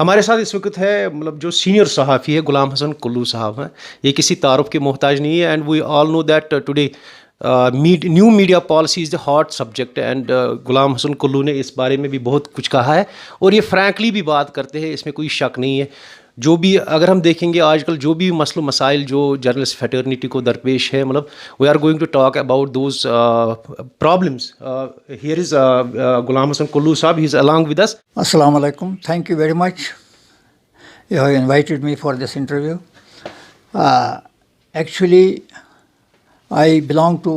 हमारे साथ इस वक्त है मतलब जो सीनियर सहाफ़ी है गुलाम हसन कुल्लू साहब हैं. ये किसी तारुफ के मोहताज नहीं है. And we all know that today new media policy is the hot subject. And Ghulam Hassan Kullu ने इस बारे में भी बहुत कुछ कहा है और ये फ्रैंकली भी बात करते हैं, इसमें कोई शक नहीं है. जो भी अगर हम देखेंगे आजकल जो भी मसलो मसाइल जो जर्नलिस्ट फैटर्निटी को दरपेश है, मतलब we are going to talk about those problems. Here is Ghulam Hassan Kullu sahab, he is along with us. Assalamu alaikum. Thank you very much. You have invited me for this interview. Actually, I belong to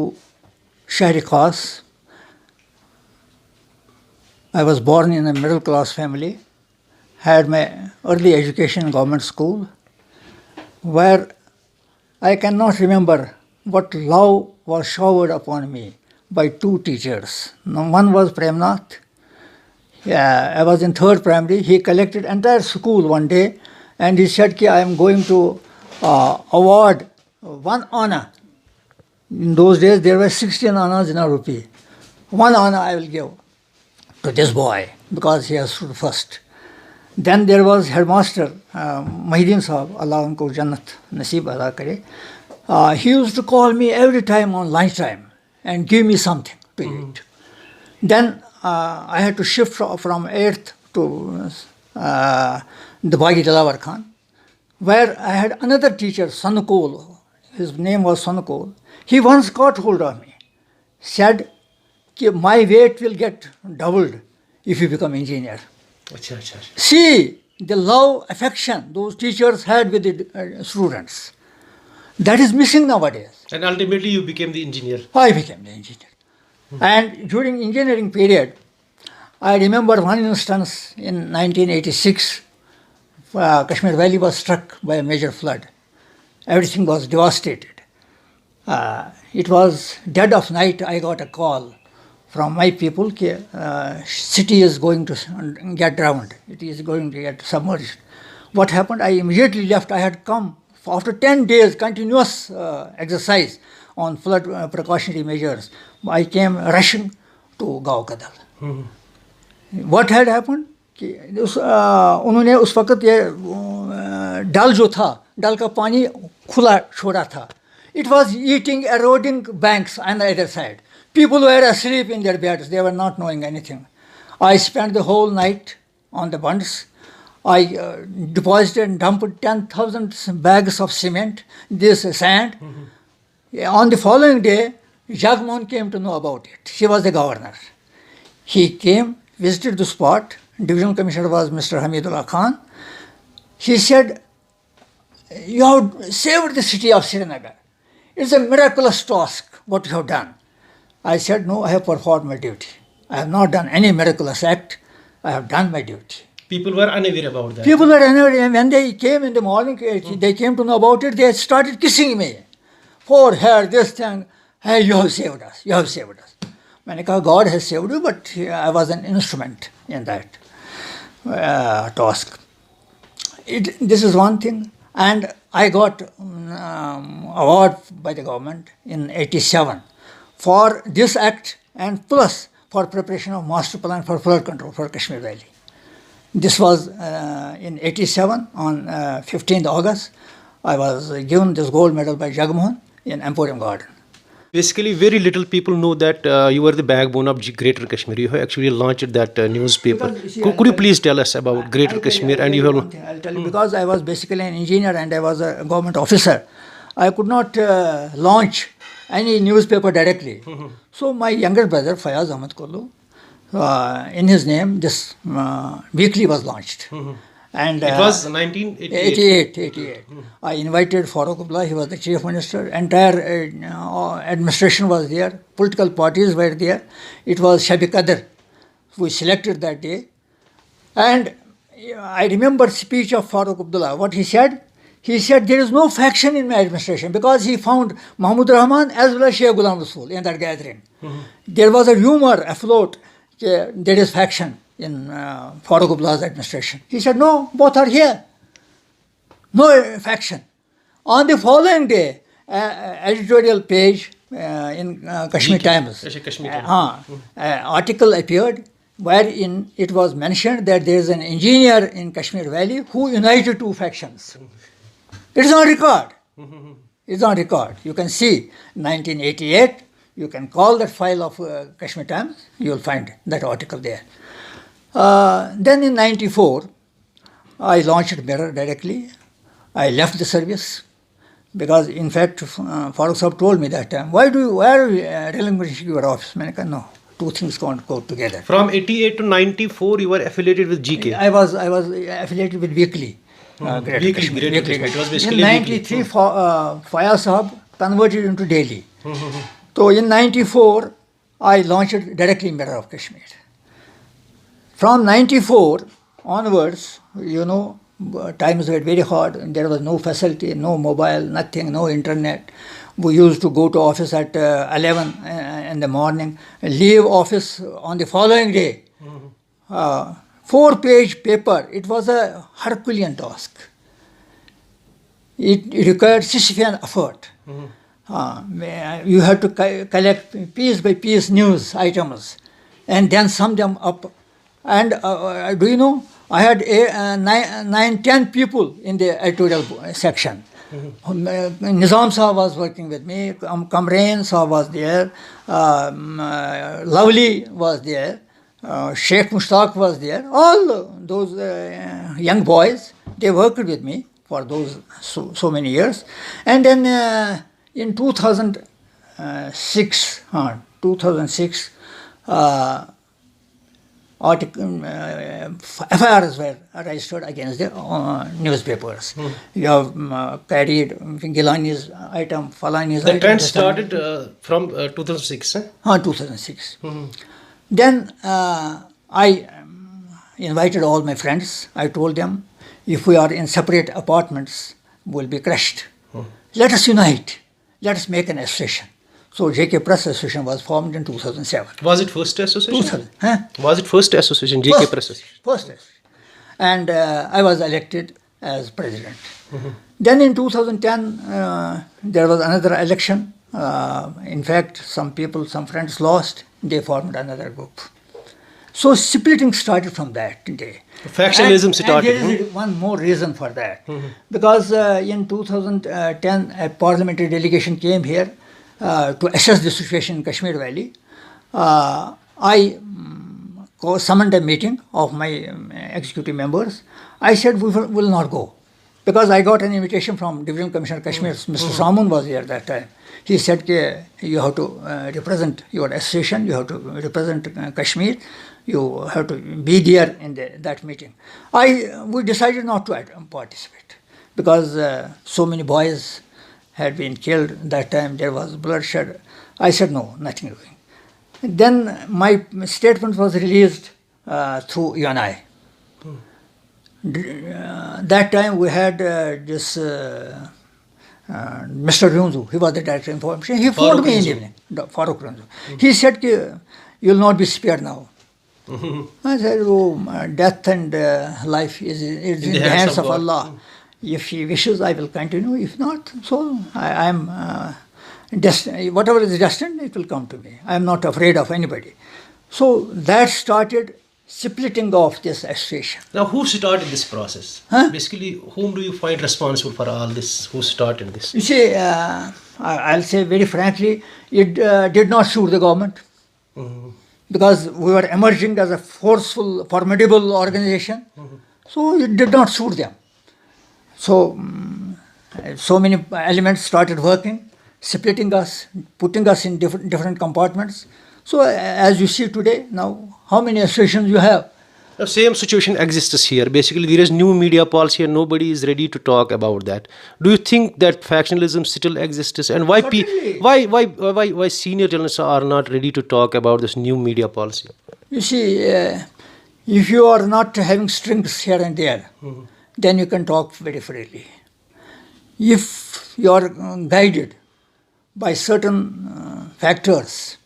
Shahri Khas. I was born in a middle class family, had my early education in government school, where I cannot remember what love was showered upon me by two teachers. One was Premnath. Yeah, I was in third primary. He collected entire school one day and he said, I am going to award one anna. In those days, there were 16 annas in a rupee. One anna I will give to this boy because he has stood first. Then there was headmaster, Mahidin Sahab, Allah unko Jannat Naseeb ada kare. He used to call me every time on lunchtime and give me something to eat. Then I had to shift from 8th to the Bagi Dalawar Khan, where I had another teacher, Sanukul. His name was Sanukul. He once caught hold of me, said, my weight will get doubled if you become engineer. अच्छा अच्छा. See the love, affection those teachers had with the students. That is missing nowadays. And ultimately you became the engineer. I became the engineer. And during engineering period, I remember one instance in 1986, Kashmir Valley was struck by a major flood. Everything was devastated. It was dead of night, I got a call from my people, city is going to get drowned. It is going to get submerged. What happened? I immediately left. I had come after 10 days continuous exercise on flood precautionary measures. I came rushing to Gaon Kadal. What had happened? उन्होंने उस वक्त ये डल जो था, डल का पानी खुला छोड़ा था. It was eating, eroding banks on the other side. People were asleep in their beds. They were not knowing anything. I spent the whole night on the bunds. I deposited and dumped 10,000 bags of cement, this sand. On the following day, Jagmohan came to know about it. He was the governor. He came, visited the spot. Divisional Commissioner was Mr. Hamidullah Khan. He said, you have saved the city of Srinagar. It's a miraculous task, what you have done. I said, no, I have performed my duty. I have not done any miraculous act. I have done my duty. People were unaware about that. People were unaware. When they came in the morning, they came to know about it, they started kissing me. Forehead, this thing. Hey, you have saved us. You have saved us. मैंने कहा, God has saved you, but I was an instrument in that task. This is one thing. And I got award by the government in 87 for this act and plus for preparation of master plan for flood control for Kashmir Valley. This was in 87 on 15th August. I was given this gold medal by Jagmohan in Emporium Garden. Basically, very little people know that you were the backbone of Greater Kashmir. You have actually launched that newspaper. Could you please tell us about Greater Kashmir? And you have. I'll tell you, because I was basically an engineer and I was a government officer, I could not launch any newspaper directly. So my younger brother, Fayaz Ahmad Kaloo, in his name, this weekly was launched. And it was 1988. 88. I invited Farooq Abdullah, he was the chief minister. Entire administration was there. Political parties were there. It was Shabi Qadr who selected that day. And I remember speech of Farooq Abdullah. What he said? He said, there is no faction in my administration, because he found Mahmud Rahman as well as Sheikh Ghulam Rasool in that gathering. There was a rumor afloat, there is faction in Farooq Abdullah's administration. He said, no, both are here. No faction. On the following day, editorial page in Kashmir Times, article appeared wherein it was mentioned that there is an engineer in Kashmir Valley who united two factions. It is on record. It's on record. You can see 1988. You can call that file of Kashmir Times. You will find that article there. Then in '94, I launched Mirror directly. I left the service because, in fact, Farooq Sahab told me that time, why are you relinquishing your office? I said, no, two things can't go together. From 88 to 94, you were affiliated with GK. I was affiliated with Weekly. Weekly, Greater Kashmir. It was basically in Weekly. '93, Fayaz Sahab converted into daily. So in '94, I launched directly Mirror of Kashmir. From '94 onwards, times were very hard, and there was no facility, no mobile, nothing, no internet. We used to go to office at 11 in the morning, leave office on the following day. 4-page paper. It was a Herculean task. It required Sisyphean effort. You had to collect piece by piece news items and then sum them up. And do you know, I had 9-10 people in the editorial section. Nizam Sahab was working with me, Kamrain Sahab was there, Lovely was there, Sheikh Mushtaq was there. All those young boys, they worked with me for those so many years. And then in 2006, FIRs were registered against the newspapers. You have carried Gilani's item, Falani's item. The trend started from 2006, eh? 2006. Then I invited all my friends. I told them, if we are in separate apartments, we'll be crushed. Let us unite. Let us make an association. So JK Press Association was formed in 2007. Was it first association? 2000. Huh? Was it first association, JK Press Association? First association. And I was elected as president. Then in 2010, there was another election. In fact, some friends lost. They formed another group. So splitting started from that day. Factionalism started. And there is one more reason for that. Because in 2010, a parliamentary delegation came here to assess the situation in Kashmir Valley. I summoned a meeting of my executive members. I said we will not go. Because I got an invitation from Division Commissioner Kashmir, Mr. Samun was here that time. He said, you have to represent your association, you have to represent Kashmir, you have to be there in that meeting. We decided not to participate because so many boys had been killed that time, there was bloodshed. I said, no, nothing doing. Then my statement was released through UNI. That time we had this Mr. Runzu, he was the director of information. He phoned me in the evening, Farooq Runzu. He said, you will not be spared now. I said, death and life is in the hands of Allah. If He wishes, I will continue. If not, so I am destined. Whatever is destined, it will come to me. I am not afraid of anybody. So that started splitting off this association. Now, who started this process? Huh? Basically, whom do you find responsible for all this? Who started this? You see, I'll say very frankly, it did not suit the government. Because we were emerging as a forceful, formidable organization. So it did not suit them. So many elements started working, splitting us, putting us in different compartments. So as you see today, now, how many associations you have? The same situation exists here. Basically, there is new media policy and nobody is ready to talk about that. Do you think that factionalism still exists? And why senior journalists are not ready to talk about this new media policy? You see, if you are not having strings here and there, then you can talk very freely. If you are guided by certain factors,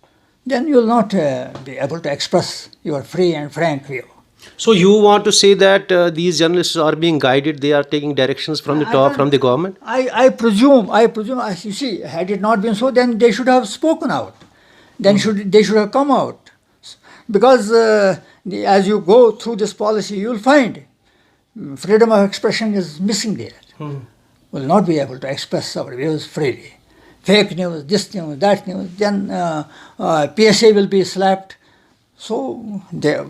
then you will not be able to express your free and frank view. So you want to say that these journalists are being guided, they are taking directions from the top, from the government? I presume, you see, had it not been so, then they should have spoken out. Then they should have come out. Because as you go through this policy, you will find freedom of expression is missing there. Will not be able to express our views freely. Fake news, this news, that news, then PSA will be slapped. So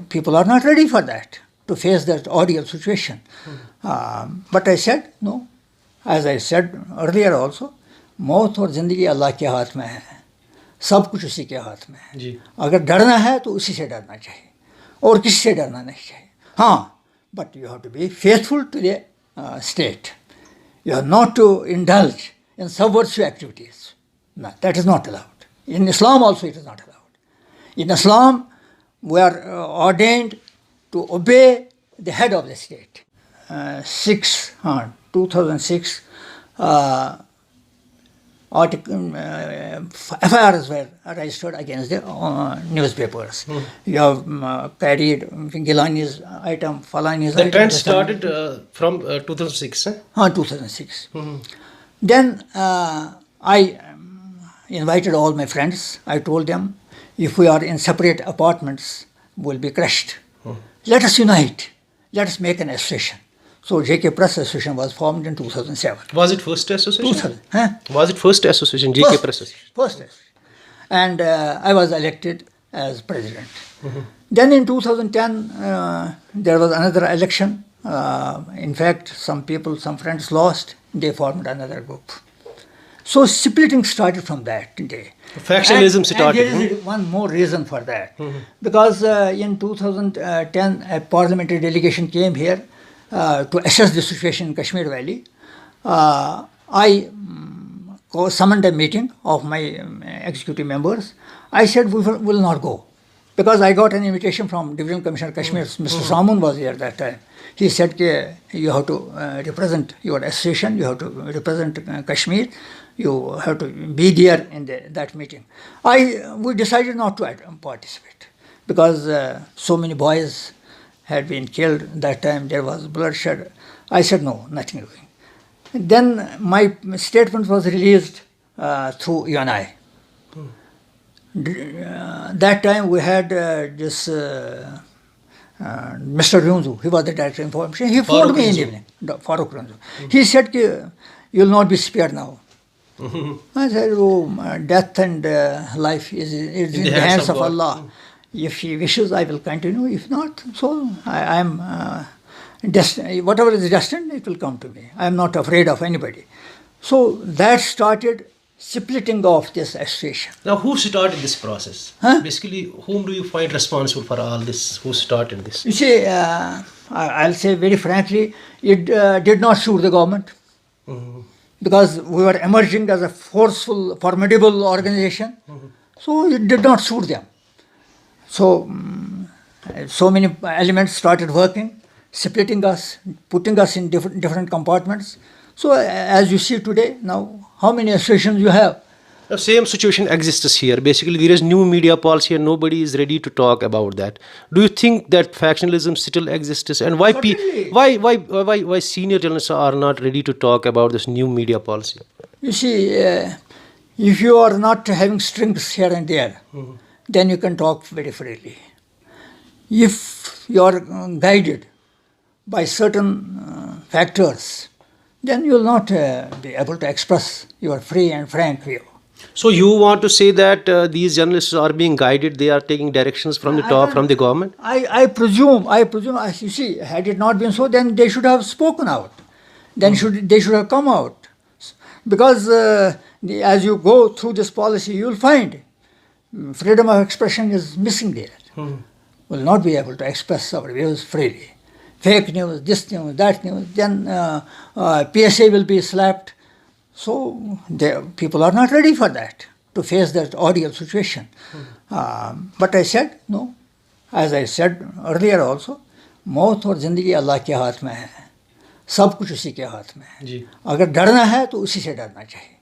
people are not ready for that, to face that ordeal situation. But I said, no, as I said earlier also, मौत और ज़िंदगी अल्लाह के हाथ में है, सब कुछ उसी के हाथ में है। अगर डरना है तो उसी से डरना चाहिए, और किसी से डरना नहीं चाहिए। हाँ, but you have to be faithful to the state. You are not to indulge in subversive activities. No, that is not allowed. In Islam also it is not allowed. In Islam, we are ordained to obey the head of the state. 2006, FIRs were registered against the newspapers. You have carried Gilani's item, Falani's item. The trend started from 2006, eh? 2006. Then I invited all my friends. I told them, if we are in separate apartments, we'll be crushed. Let us unite. Let us make an association. So JK Press Association was formed in 2007. Was it first association? 2000. Huh? Was it first association, JK Press Association? First association. And I was elected as president. Then in 2010, there was another election. In fact, some friends lost. They formed another group. So splitting started from that day. Factionalism started. And there is one more reason for that. Because in 2010, a parliamentary delegation came here to assess the situation in Kashmir Valley. I summoned a meeting of my executive members. I said we will not go, because I got an invitation from Divisional Commissioner Kashmir. Mr. Samun was here that time. He said, you have to represent your association, you have to represent Kashmir, you have to be there in that meeting. We decided not to participate, because so many boys had been killed that time, there was bloodshed. I said, no, nothing doing. Then my statement was released through UNI. That time we had this Mr. Runzu, he was the director of information. He phoned me in the evening, Farooq Runzu. He said, you will not be spared now. I said, death and life is in the hands of Allah. If He wishes, I will continue. If not, so I am whatever is destined, it will come to me. I am not afraid of anybody. So that started splitting off this association. Now, who started this process? Huh? Basically, whom do you find responsible for all this? Who started this? You see, I'll say very frankly, it did not suit the government. Because we were emerging as a forceful, formidable organization. So it did not suit them. So many elements started working, splitting us, putting us in different compartments. So as you see today, now, how many associations you have? The same situation exists here. Basically, there is new media policy and nobody is ready to talk about that. Do you think that factionalism still exists? And why senior journalists are not ready to talk about this new media policy? You see, if you are not having strings here and there, then you can talk very freely. If you are guided by certain factors, then you will not be able to express your free and frank view. So you want to say that these journalists are being guided, they are taking directions from the top, from the government? I presume, you see, had it not been so, then they should have spoken out. Then they should have come out. Because as you go through this policy, you will find freedom of expression is missing there. Will not be able to express our views freely. Fake news, this news, that news, then PSA will be slapped. So people are not ready for that, to face that ordeal situation. But I said, no, as I said earlier also, मौत और ज़िंदगी अल्लाह के हाथ में है, सब कुछ उसी के हाथ में है। अगर डरना है तो उसी से डरना चाहिए,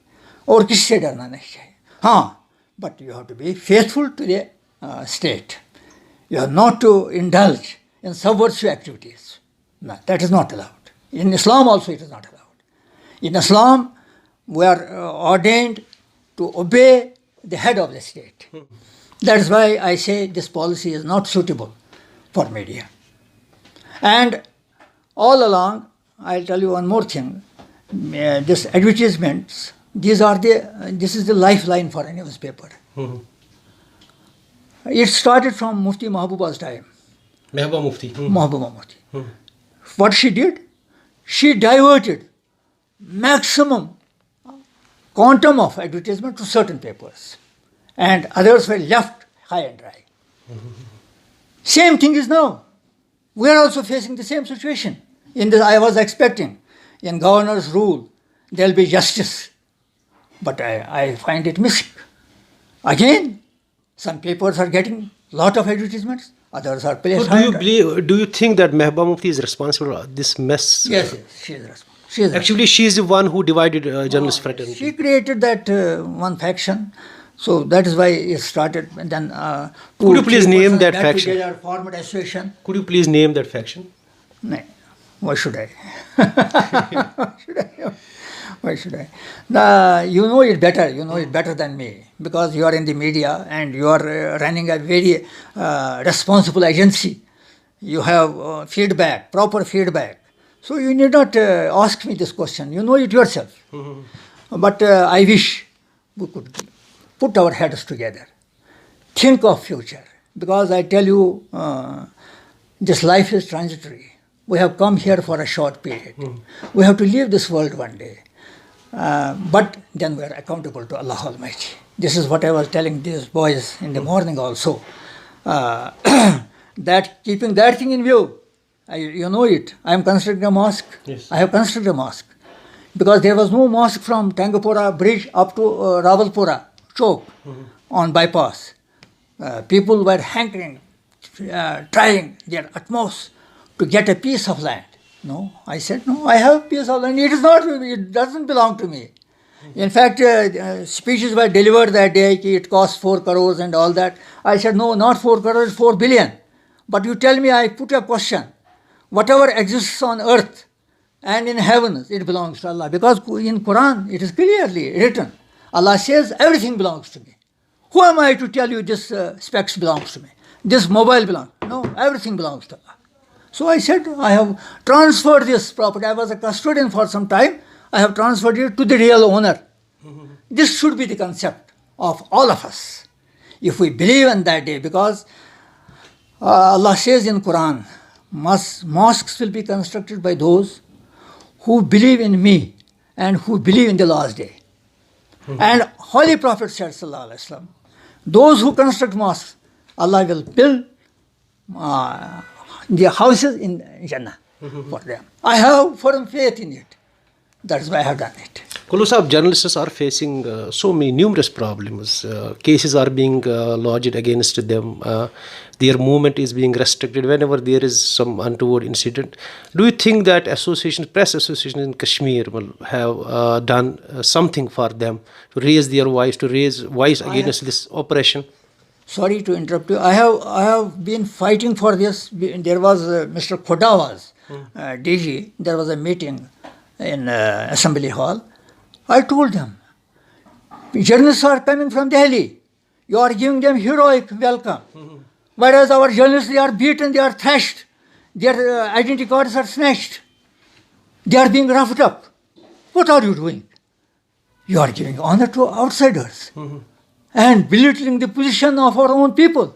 और किसी से डरना नहीं चाहिए। हाँ, but you have to be faithful to the state. You are not to indulge in subversive activities. No, that is not allowed. In Islam also it is not allowed. In Islam, we are ordained to obey the head of the state. That is why I say this policy is not suitable for media. And all along, I'll tell you one more thing. This advertisements, this is the lifeline for a newspaper. It started from Mufti Mahbuba's time. Mahbuba Mufti. What she did? She diverted maximum quantum of advertisement to certain papers, and others were left high and dry. Same thing is now. We are also facing the same situation. In this, I was expecting, in governor's rule, there will be justice. But I find it missing. Again, some papers are getting lot of advertisements, others are placed. So do you think that Mehbooba Mufti is responsible for this mess? Yes, she is responsible. Actually, she is the one who divided journalist fraternity. She created that one faction, so that is why it started. And then could you please name that faction? Together formed association. Could you please name that faction? No, why should I? Why should I? You know it better. You know it better than me, because you are in the media and you are running a very responsible agency. You have feedback, proper feedback. So you need not ask me this question. You know it yourself. But I wish we could put our heads together, think of future. Because I tell you, this life is transitory. We have come here for a short period. We have to leave this world one day. But then we are accountable to Allah Almighty. This is what I was telling these boys in the morning also. That keeping that thing in view, you know it. I am constructing a mosque. Yes. I have constructed a mosque. Because there was no mosque from Tangapura bridge up to Rawalpura Chowk on bypass. People were hankering, trying their utmost to get a piece of land. No, I said, no, I have a piece of land. It doesn't belong to me. In fact, speeches were delivered that day, it cost 4 crores and all that. I said, no, not 4 crores, 4 billion. But you tell me, I put a question. Whatever exists on earth and in heavens, it belongs to Allah. Because in Quran, it is clearly written. Allah says, everything belongs to me. Who am I to tell you this specs belongs to me? This mobile belongs? No, everything belongs to Allah. So I said, I have transferred this property. I was a custodian for some time. I have transferred it to the real owner. This should be the concept of all of us. If we believe in that day, because Allah says in Quran, mosques will be constructed by those who believe in me and who believe in the last day. And Holy Prophet said, Sallallahu Alaihi Wasallam, those who construct mosques, Allah will build their houses in Jannah for them. I have firm faith in it. That is why I have done it. Kaloo Sahab, journalists are facing so many numerous problems. Cases are being lodged against them. Their movement is being restricted whenever there is some untoward incident. Do you think that press associations in Kashmir will have done something for them to raise their voice, against this oppression? Sorry to interrupt you. I have been fighting for this. There was Mr. Khodawa's DG. There was a meeting in Assembly Hall. I told them, journalists are coming from Delhi. You are giving them heroic welcome. Whereas our journalists, they are beaten, they are thrashed. Their identity cards are snatched. They are being roughed up. What are you doing? You are giving honor to outsiders and belittling the position of our own people.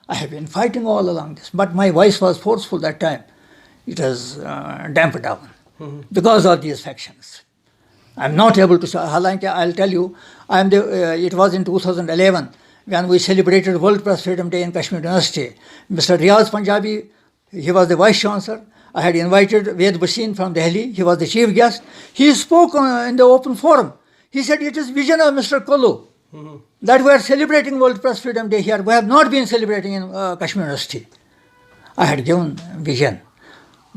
I have been fighting all along this, but my voice was forceful that time. It was damped down because of these factions. I am not able to say, I'll tell you, it was in 2011 when we celebrated World Press Freedom Day in Kashmir University. Mr. Riaz Punjabi, he was the Vice Chancellor. I had invited Ved Bhasin from Delhi. He was the chief guest. He spoke in the open forum. He said, it is vision of Mr. Kaloo that we are celebrating World Press Freedom Day here. We have not been celebrating in Kashmir University. I had given vision.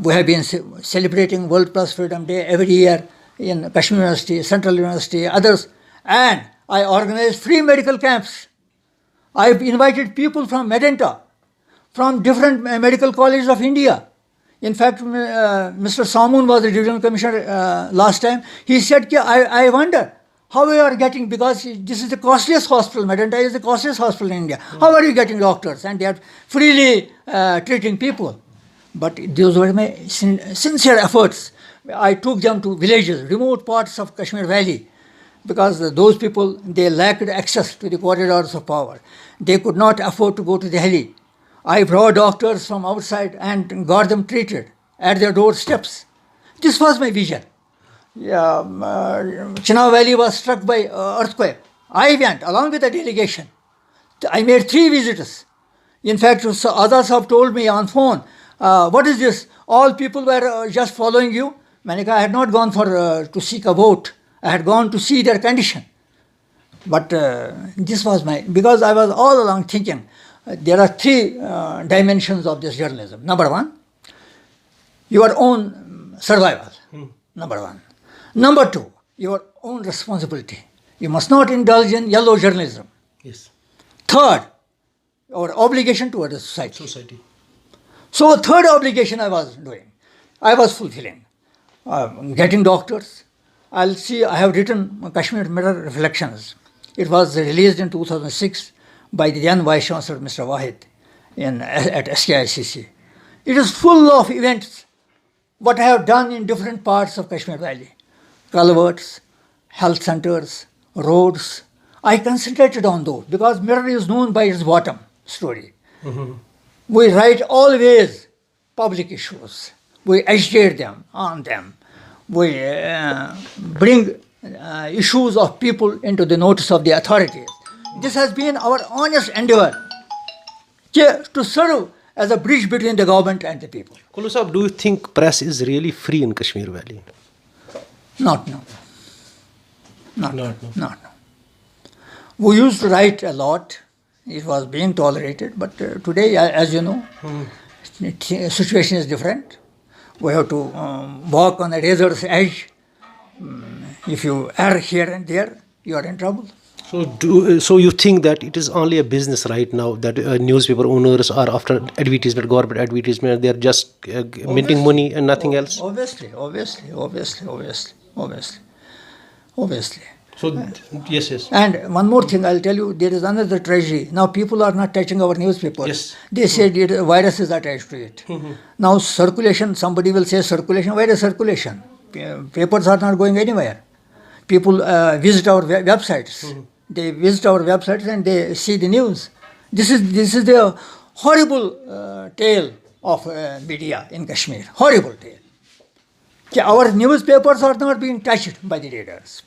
We have been celebrating World Press Freedom Day every year in Kashmir University, Central University, others. And I organized free medical camps. I invited people from Medenta, from different medical colleges of India. In fact, Mr. Samoon was the divisional commissioner last time. He said, I wonder, How you are getting, because this is the costliest hospital, Medanta is the costliest hospital in India. How are you getting doctors? And they are freely treating people. But those were my sincere efforts. I took them to villages, remote parts of Kashmir Valley, because those people, they lacked access to the corridors of power. They could not afford to go to Delhi. I brought doctors from outside and got them treated at their doorsteps. This was my vision. Chenab Valley was struck by earthquake. I went along with a delegation. I made 3 visits. In fact, others have told me on phone, what is this? All people were just following you. Manika, I had not gone to seek a vote. I had gone to see their condition. But this was because I was all along thinking, there are 3 dimensions of this journalism. Number 1, your own survival. Number 1. Number 2, your own responsibility. You must not indulge in yellow journalism. Yes. Third, our obligation toward the society. So, third obligation I was doing, I was fulfilling. Getting doctors. I have written Kashmir Mirror Reflections. It was released in 2006 by the then Vice Chancellor, Mr. Wahid, at SKICC. It is full of events, what I have done in different parts of Kashmir Valley. Culverts, health centers, roads. I concentrated on those because Mirror is known by its bottom story. We write always public issues. We agitate them on them. We bring issues of people into the notice of the authorities. This has been our honest endeavor to serve as a bridge between the government and the people. Kaloo Sahab, do you think press is really free in Kashmir Valley? Not now. Not. We used to write a lot. It was being tolerated. But today, as you know, the situation is different. We have to walk on a razor's edge. If you err here and there, you are in trouble. So you think that it is only a business right now, that newspaper owners are after advertisement, government advertisement, they are just minting money and nothing else? Obviously. So, yes. And one more thing I'll tell you, there is another tragedy. Now people are not touching our newspapers. Yes. They said virus is attached to it. Now circulation, somebody will say circulation. Where is circulation? Papers are not going anywhere. People visit our websites. They visit our websites and they see the news. This is the horrible tale of media in Kashmir. Horrible tale. Our newspapers are not being touched by the raiders.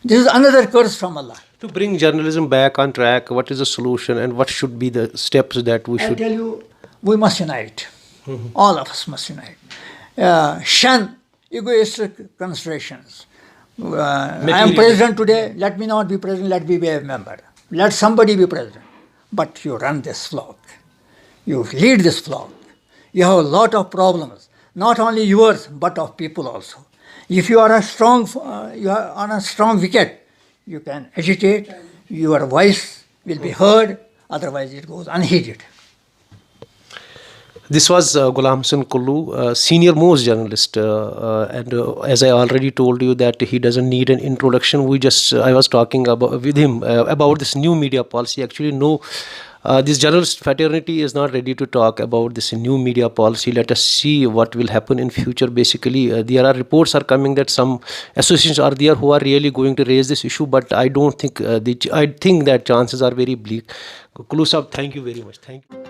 This is another curse from Allah. To bring journalism back on track, what is the solution and what should be the steps that we should... I tell you, we must unite. All of us must unite. Shun egoistic considerations. I am president today, let me not be president, let me be a member. Let somebody be president. But you run this flock. You lead this flock. You have a lot of problems. Not only yours, but of people also. If you are you are on a strong wicket, you can agitate, your voice will be heard, otherwise it goes unheeded. This was Ghulam Hasan Kaloo, senior most journalist, and as I already told you that he doesn't need an introduction. I was talking with him about this new media policy. Actually, no, this journalist fraternity is not ready to talk about this new media policy. Let us see what will happen in future. Basically, there are reports are coming that some associations are there who are really going to raise this issue, but I don't think I think that chances are very bleak. Kaloo Sahab, thank you very much. Thank you.